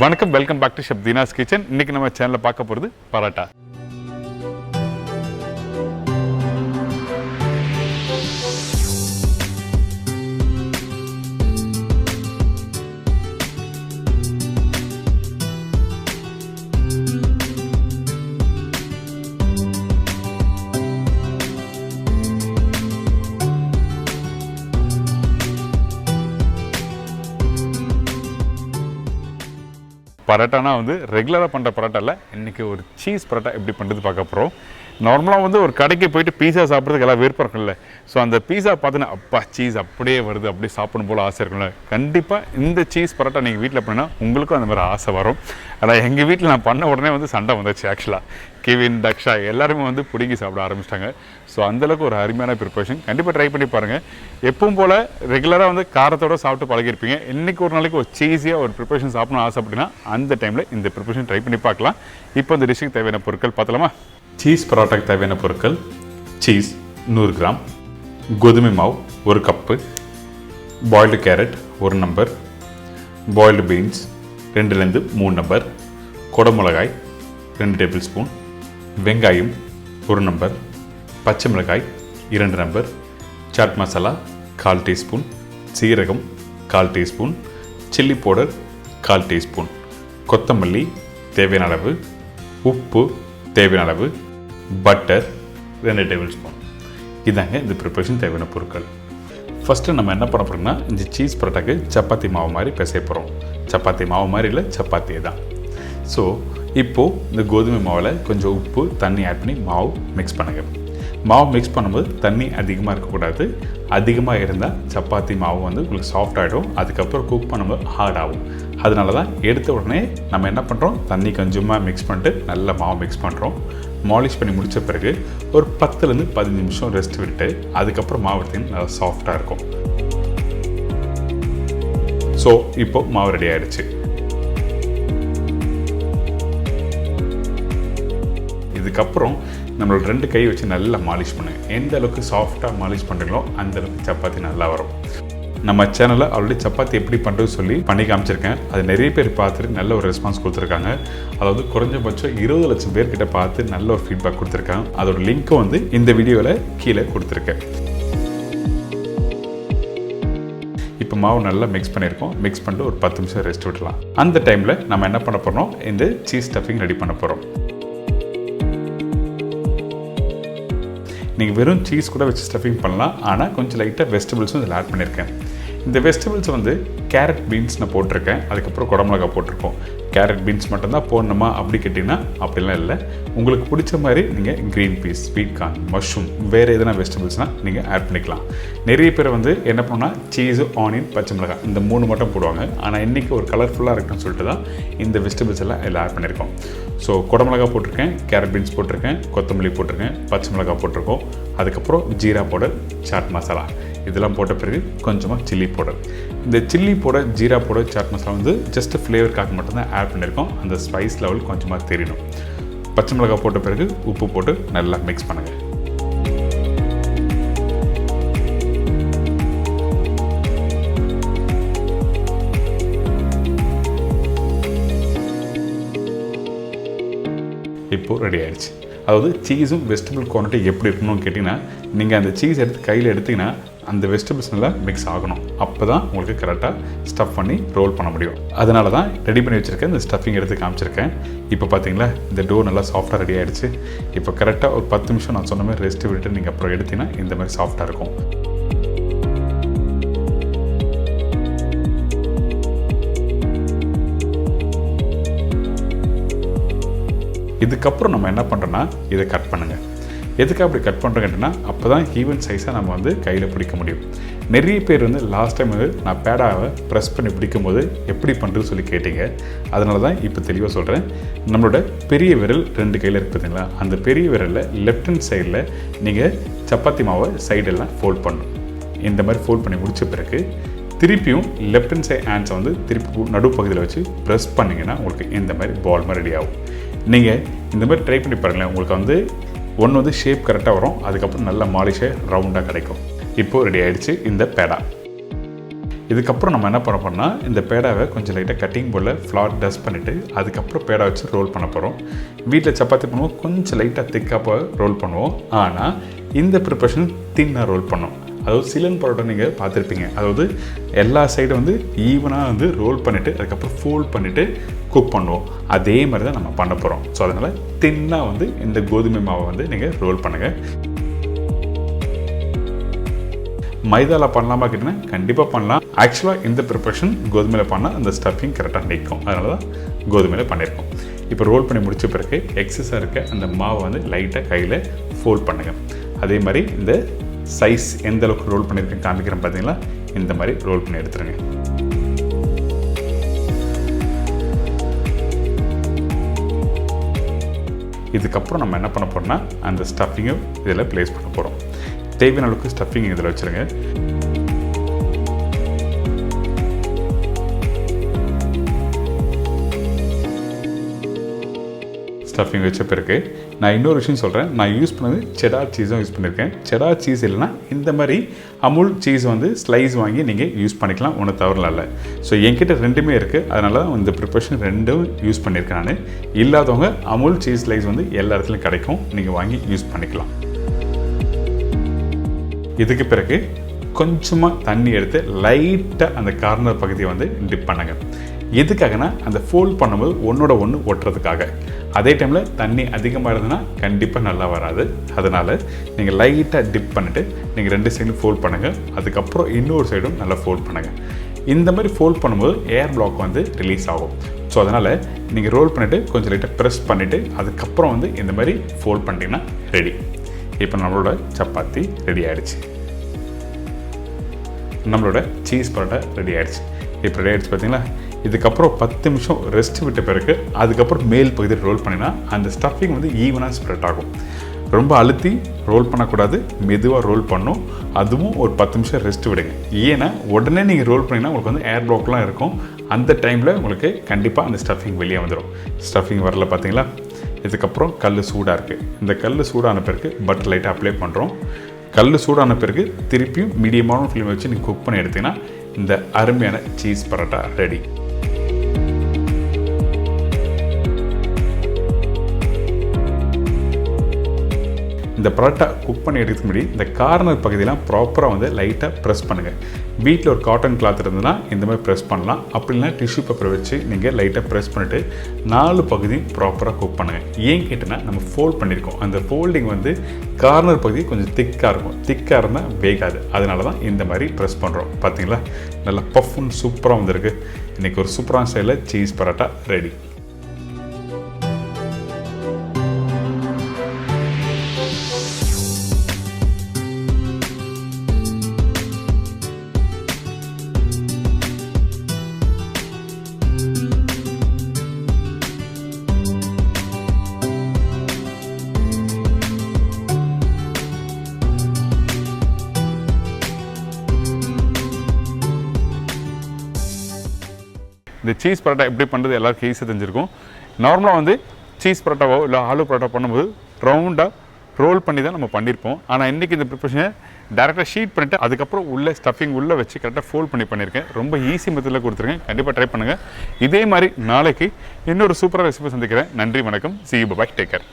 வணக்கம், welcome back to chef Deena's kitchen. இன்னைக்கு நம்ம சேனல்ல பார்க்க போகிறது பரோட்டா. பரோட்டானா ரெகுலராக பண்ணுற பரோட்டா இல்லை, இன்றைக்கி ஒரு சீஸ் பரோட்டா எப்படி பண்ணுறது பார்க்க போகிறோம். நார்மலாக ஒரு கடைக்கு போயிட்டு பீஸா சாப்பிட்றதுக்கு எல்லாம் விருப்பம் இருக்கும்ல. ஸோ அந்த பீஸா பார்த்தீங்கன்னா அப்பா சீஸ் அப்படியே வருது, அப்படியே சாப்பிடும் போல் ஆசை இருக்கும்ல. கண்டிப்பாக இந்த சீஸ் பரோட்டா நீங்கள் வீட்டில் பண்ணினா உங்களுக்கும் அந்த மாதிரி ஆசை வரும். ஆனால் எங்கள் வீட்டில் நான் பண்ண உடனே சண்டை வந்துச்சு. ஆக்சுவலாக கிவின், தக்ஷா எல்லாருமே பிடிங்கி சாப்பிட ஆரம்பிச்சிட்டாங்க. ஸோ அந்தளவுக்கு ஒரு அருமையான ப்ரிப்பரேஷன். கண்டிப்பாக ட்ரை பண்ணி பாருங்கள். எப்பவும் போல் ரெகுலராக காரத்தோடு சாப்பிட்டு பழகிருப்பீங்க. இன்றைக்கி ஒரு நாளைக்கு ஒரு சீஸியாக ஒரு ப்ரிப்பரேஷன் சாப்பிடணும் ஆசைப்பட்டினா அந்த டைமில் இந்த ப்ரிப்பரேஷன் ட்ரை பண்ணி பார்க்கலாம். இப்போ இந்த டிஷ்ஷுக்கு தேவையான பொருட்கள் பார்த்தலாமா? சீஸ் பரோட்டாக்கு தேவையான பொருட்கள்: சீஸ் 100 கிராம், கோதுமை மாவு 1 cup, boiled carrot 1 number, boiled beans 2லேருந்து 3 நம்பர், குடமிளகாய் 2 டேபிள் ஸ்பூன், வெங்காயம் 1 நம்பர், பச்சை மிளகாய் 2 நம்பர், சாட் மசாலா 1/4 டீஸ்பூன், சீரகம் 1/4 டீஸ்பூன், சில்லி பவுடர் 1/4 டீஸ்பூன், கொத்தமல்லி தேவையான அளவு, உப்பு தேவையான அளவு, பட்டர் 2 டேபிள் ஸ்பூன். இதாங்க இந்த ப்ரிப்பரேஷன் தேவையான பொருட்கள். ஃபஸ்ட்டு நம்ம என்ன பண்ண போகிறோம்னா, இந்த சீஸ் பரோட்டாக்கு சப்பாத்தி மாவு மாதிரி பிசைய போகிறோம். சப்பாத்தி மாவு மாதிரி இல்லை, சப்பாத்தியே தான். ஸோ இப்போது இந்த கோதுமை மாவில் கொஞ்சம் உப்பு, தண்ணி ஆட் பண்ணி மாவு மிக்ஸ் பண்ணுங்கள். மாவு மிக்ஸ் பண்ணும்போது தண்ணி அதிகமாக இருக்கக்கூடாது. அதிகமாக இருந்தால் சப்பாத்தி மாவு உங்களுக்கு சாஃப்ட் ஆகிடும். அதுக்கப்புறம் குக் பண்ணும்போது ஹார்ட் ஆகும். அதனால தான் எடுத்த உடனே நம்ம என்ன பண்ணுறோம், தண்ணி கொஞ்சமாக மிக்ஸ் பண்ணிட்டு நல்ல மாவு மிக்ஸ் பண்ணுறோம். மாலிஷ் பண்ணி முடித்த பிறகு ஒரு 10லேருந்து 15 நிமிஷம் ரெஸ்ட் விட்டு அதுக்கப்புறம் மாவு எடுத்திங்கன்னா நல்லா சாஃப்டாக இருக்கும். ஸோ இப்போது மாவு ரெடி ஆகிடுச்சு. இதுக்கப்புறம் நம்மளோட 2 கை வச்சு நல்லா மாலிஷ் பண்ணுங்க. எந்த அளவுக்கு சாஃப்டாக மாலிஷ் பண்ணுறீங்களோ அந்த அளவுக்கு சப்பாத்தி நல்லா வரும். நம்ம சேனலில் ஆல்ரெடி சப்பாத்தி எப்படி பண்ணுறது சொல்லி பண்ணி காமிச்சிருக்கேன். அது நிறைய பேர் பார்த்துட்டு நல்ல ஒரு ரெஸ்பான்ஸ் கொடுத்துருக்காங்க. அதாவது குறைஞ்சபட்சம் 20 லட்சம் பேர்கிட்ட பார்த்து நல்ல ஒரு ஃபீட்பேக் கொடுத்துருக்காங்க. அதோட லிங்க்கும் இந்த வீடியோவில் கீழே கொடுத்துருக்கேன். இப்போ மாவு நல்லா மிக்ஸ் பண்ணியிருக்கோம். மிக்ஸ் பண்ணிட்டு ஒரு 10 நிமிஷம் ரெஸ்ட் விடலாம். அந்த டைமில் நம்ம என்ன பண்ண போகிறோம், இந்த சீஸ் ஸ்டஃபிங் ரெடி பண்ண போகிறோம். நீங்கள் வெறும் சீஸ் கூட வச்சு ஸ்டஃபிங் பண்ணலாம். ஆனால் கொஞ்சம் லைட்டாக வெஜிடபிள்ஸும் இதில் ஆட் பண்ணியிருக்கேன். இந்த வெஜிடபிள்ஸ் கேரட் பீன்ஸ் நான் போட்டிருக்கேன். அதுக்கப்புறம் குடமிளகா போட்டிருக்கோம். கேரட் பீன்ஸ் மட்டும்தான் போடணுமா அப்படி கேட்டிங்கன்னா அப்படிலாம் இல்லை. உங்களுக்கு பிடிச்ச மாதிரி நீங்கள் green peas, sweet corn, mushroom, வேறு எதனா வெஜிடபிள்ஸ்னால் நீங்கள் ஆட் பண்ணிக்கலாம். நிறைய பேர் என்ன பண்ணால் சீஸு, ஆனியன், பச்சை மிளகாய் இந்த 3 மட்டும் போடுவாங்க. ஆனால் இன்றைக்கி ஒரு கலர்ஃபுல்லாக இருக்குன்னு சொல்லிட்டு தான் இந்த வெஜிடபிள்ஸ் எல்லாம் இதில் ஆட் பண்ணியிருக்கோம். ஸோ குடமிளகா போட்டிருக்கேன், கேரட் பீன்ஸ் போட்டிருக்கேன், கொத்தமல்லி போட்டிருக்கேன், பச்சை மிளகாய் போட்டிருக்கோம். அதுக்கப்புறம் ஜீரா பவுடர், சாட் மசாலா இதெல்லாம் போட்ட பிறகு கொஞ்சமாக சில்லி பவுடர். இந்த chilli powder, jeera powder, chaat masala just ஃப்ளேவருக்காக மட்டும்தான் ஆட் பண்ணியிருக்கோம். அந்த ஸ்பைஸ் லெவல் கொஞ்சமாக தெரியணும். பச்சை மிளகாய் போட்ட பிறகு உப்பு போட்டு நல்லா மிக்ஸ் பண்ணுங்கள். இப்போது ரெடி ஆகிடுச்சு. அதாவது சீஸும் வெஜிடபிள் குவான்டிட்டி எப்படி இருக்கணும்னு கேட்டிங்கன்னா, நீங்கள் அந்த சீஸ் எடுத்து கையில் எடுத்திங்கன்னா அந்த வெஜிடபிள்ஸ் நல்லா மிக்ஸ் ஆகணும். அப்போ தான் உங்களுக்கு கரெக்டாக ஸ்டஃப் பண்ணி ரோல் பண்ண முடியும். அதனால தான் ரெடி பண்ணி வச்சுருக்கேன். இந்த ஸ்டஃபிங் எடுத்து காமிச்சிருக்கேன். இப்போ பார்த்தீங்களா, இந்த டோ நல்லா சாஃப்டாக ரெடி ஆகிடுச்சு. இப்போ கரெக்டாக ஒரு 10 நிமிஷம் நான் சொன்ன மாதிரி ரெஸ்ட்டு விட்டு நீங்கள் அப்புறம் எடுத்திங்கன்னா இந்த மாதிரி சாஃப்டாக இருக்கும். இதுக்கப்புறம் நம்ம என்ன பண்ணுறோன்னா, இதை கட் பண்ணுங்கள். எதுக்காக அப்படி கட் பண்ணுறோம் கேட்டிங்கன்னா, அப்போ தான் ஈவன் சைஸாக நம்ம கையில் பிடிக்க முடியும். நிறைய பேர் லாஸ்ட் டைம் நான் பேடாவை ப்ரெஸ் பண்ணி பிடிக்கும்போது எப்படி பண்ணுறது சொல்லி கேட்டீங்க. அதனால தான் இப்போ தெளிவாக சொல்கிறேன். நம்மளோட பெரிய விரல் 2 கையில் இருக்குது பார்த்தீங்களா, அந்த பெரிய விரலில் லெஃப்ட் ஹேண்ட் சைடில் நீங்கள் சப்பாத்தி மாவை சைடெல்லாம் ஃபோல்ட் பண்ணணும். இந்த மாதிரி ஃபோல்ட் பண்ணி முடித்த பிறகு திருப்பியும் லெஃப்ட் ஹேண்ட் சைட் ஹேண்ட்ஸை திருப்பி நடுப்பகுதியில் வச்சு ப்ரெஸ் பண்ணிங்கன்னா உங்களுக்கு இந்த மாதிரி பால் மாதிரி ரெடி ஆகும். நீங்கள் இந்த மாதிரி ட்ரை பண்ணி பாருங்களேன். உங்களுக்கு ஒன்று ஷேப் கரெக்டாக வரும். அதுக்கப்புறம் நல்ல மாலிஷாக ரவுண்டாக கிடைக்கும். இப்போது ரெடி ஆகிடுச்சு இந்த பேடா. இதுக்கப்புறம் நம்ம என்ன பண்ண போறோம்னா இந்த பேடாவை கொஞ்சம் லைட்டாக கட்டிங் போர்டில் ஃப்ளார் டஸ்ட் பண்ணிவிட்டு அதுக்கப்புறம் பேடா வச்சு ரோல் பண்ண போகிறோம். வீட்டில் சப்பாத்தி பண்ணுவோம், கொஞ்சம் லைட்டாக திக்காக ரோல் பண்ணுவோம். ஆனால் இந்த ப்ரிப்பரேஷன் தின்னாக ரோல் பண்ணோம். அதாவது சிலன் பரோட்டா நீங்கள் பார்த்துருப்பீங்க. அதாவது எல்லா சைடும் வந்து ஈவனாக வந்து ரோல் பண்ணிவிட்டு அதுக்கப்புறம் ஃபோல்ட் பண்ணிவிட்டு குக் பண்ணுவோம். அதே மாதிரி தான் நம்ம பண்ண போகிறோம். ஸோ அதனால் தின்னாக வந்து இந்த கோதுமை மாவை வந்து நீங்கள் ரோல் பண்ணுங்கள். மைதாவில் பண்ணலாமா கேட்டிங்கன்னா கண்டிப்பாக பண்ணலாம். ஆக்சுவலாக இந்த ப்ரிப்பரேஷன் கோதுமையில் பண்ணால் அந்த ஸ்டஃபிங் கரெக்டாக நிற்கும். அதனால தான் கோதுமையில் பண்ணியிருக்கோம். இப்போ ரோல் பண்ணி முடித்த பிறகு எக்ஸஸாக இருக்க அந்த மாவை வந்து லைட்டாக கையில் ஃபோல்ட் பண்ணுங்கள். அதே மாதிரி இந்த சைஸ் எந்த அளவுக்கு ரோல் பண்ணியிருக்கேன் காமிக்கிறேன் பார்த்தீங்களா, இந்த மாதிரி ரோல் பண்ணி எடுத்துருங்க. இதுக்கப்புறம் நம்ம என்ன பண்ண போகிறோம்னா அந்த ஸ்டஃபிங்கை இதில் ப்ளேஸ் பண்ண போகிறோம். தேவையான அளவுக்கு ஸ்டஃபிங் இதில் வச்சுருங்க. ஸ்டஃபிங் வச்ச பிறகு நான் இன்னொரு விஷயம் சொல்கிறேன். நான் யூஸ் பண்ணது செடார் சீஸும் யூஸ் பண்ணியிருக்கேன். செடார் சீஸ் இல்லைனா இந்த மாதிரி அமுல் சீஸ் வந்து ஸ்லைஸ் வாங்கி நீங்கள் யூஸ் பண்ணிக்கலாம், ஒன்றும் தவறல இல்லை. ஸோ என்கிட்ட ரெண்டுமே இருக்குது, அதனால தான் இந்த ப்ரிப்பரேஷன் ரெண்டும் யூஸ் பண்ணியிருக்கேன் நான். இல்லாதவங்க அமுல் சீஸ் ஸ்லைஸ் வந்து எல்லா இடத்துலையும் கிடைக்கும், நீங்கள் வாங்கி யூஸ் பண்ணிக்கலாம். இதுக்கு பிறகு கொஞ்சமாக தண்ணி எடுத்து லைட்டாக அந்த கார்னர் பகுதியை வந்து டிப் பண்ணுங்க. எதுக்காகனா அந்த ஃபோல்ட் பண்ணும்போது ஒன்றோட ஒன்று ஒட்டுறதுக்காக. அதே டைமில் தண்ணி அதிகமாக இருந்ததுன்னா கண்டிப்பாக நல்லா வராது. அதனால் நீங்கள் லைட்டாக டிப் பண்ணிவிட்டு நீங்கள் 2 சைடும் ஃபோல்ட் பண்ணுங்கள். அதுக்கப்புறம் இன்னொரு சைடும் நல்லா ஃபோல்ட் பண்ணுங்கள். இந்த மாதிரி ஃபோல்ட் பண்ணும்போது ஏர் பிளாக் வந்து ரிலீஸ் ஆகும். ஸோ அதனால் நீங்கள் ரோல் பண்ணிவிட்டு கொஞ்சம் லைட்டாக ப்ரெஸ் பண்ணிவிட்டு அதுக்கப்புறம் வந்து இந்த மாதிரி ஃபோல்ட் பண்ணிட்டீங்கன்னா ரெடி. இப்போ நம்மளோட சப்பாத்தி ரெடி ஆகிடுச்சு. நம்மளோட சீஸ் பரோட்டா ரெடி ஆகிடுச்சு. இப்போ ரெடி ஆகிடுச்சு பார்த்தீங்களா. இதுக்கப்புறம் 10 நிமிஷம் ரெஸ்ட் விட்ட பிறகு அதுக்கப்புறம் மேல் பகுதியில் ரோல் பண்ணினா அந்த ஸ்டஃபிங் வந்து ஈவனாக ஸ்ப்ரெட் ஆகும். ரொம்ப அழுத்தி ரோல் பண்ணக்கூடாது, மெதுவாக ரோல் பண்ணணும். அதுவும் ஒரு 10 நிமிஷம் ரெஸ்ட் விடுங்க. ஏன்னா உடனே நீங்கள் ரோல் பண்ணிங்கன்னா உங்களுக்கு வந்து ஏர் பிளாக்லாம் இருக்கும். அந்த டைமில் உங்களுக்கு கண்டிப்பாக அந்த ஸ்டஃபிங் வெளியே வந்துடும். ஸ்டஃபிங் வரல பார்த்தீங்களா. இதுக்கப்புறம் கல் சூடாக இருக்குது. இந்த கல் சூடான பிறகு பட்டர் லைட்டாக அப்ளை பண்ணுறோம். கல் சூடான பிறகு திருப்பியும் மீடியமான ஃப்ளேம் வச்சு நீங்கள் குக் பண்ணி எடுத்தீங்கன்னா இந்த அருமையான சீஸ் பரோட்டா ரெடி. இந்த பரோட்டா குக் பண்ணி எடுக்கிறதுக்கு முன்னாடி இந்த கார்னர் பகுதியெலாம் ப்ராப்பராக வந்து லைட்டாக ப்ரெஸ் பண்ணுங்கள். வீட்டில் ஒரு காட்டன் கிளாத் இருந்ததுன்னா இந்த மாதிரி ப்ரெஸ் பண்ணலாம். அப்படி இல்லைனா டிஷ்யூ பேப்பர் வச்சு நீங்கள் லைட்டாக ப்ரெஸ் பண்ணிவிட்டு 4 பகுதியும் ப்ராப்பராக குக் பண்ணுங்கள். ஏன் கேட்டோன்னா நம்ம ஃபோல்ட் பண்ணியிருக்கோம். அந்த ஃபோல்டிங் வந்து கார்னர் பகுதி கொஞ்சம் திக்காக இருக்கும். திக்காக இருந்தால் வேகாது. அதனால தான் இந்த மாதிரி ப்ரெஸ் பண்ணுறோம். பார்த்தீங்களா, நல்லா பஃப்னு சூப்பராக வந்திருக்கு. இன்றைக்கி ஒரு சூப்பரான ஸ்டைலில் சீஸ் பரோட்டா ரெடி. இந்த சீஸ் பரோட்டா எப்படி பண்ணுறது எல்லாருக்கும் ஈஸியாக தெரிஞ்சிருக்கும். நார்மலாக வந்து சீஸ் பரோட்டாவோ இல்லை ஆலு பரோட்டா பண்ணும்போது ரவுண்டாக ரோல் பண்ணி தான் நம்ம பண்ணியிருப்போம். ஆனால் இன்றைக்கி இந்த ப்ரிப்பரேஷனை டேரெக்டாக ஷீட் பண்ணிவிட்டு அதுக்கப்புறம் உள்ளே ஸ்டஃபிங் உள்ளே வச்சு கரெக்டாக ஃபோல்ட் பண்ணி பண்ணியிருக்கேன். ரொம்ப ஈஸி மெத்தடில் கொடுத்துருக்கேன். கண்டிப்பாக ட்ரை பண்ணுங்கள். இதே மாதிரி நாளைக்கு இன்னொரு சூப்பராக ரெசிபி சந்திக்கிறேன். நன்றி, வணக்கம். See you, bye, take care.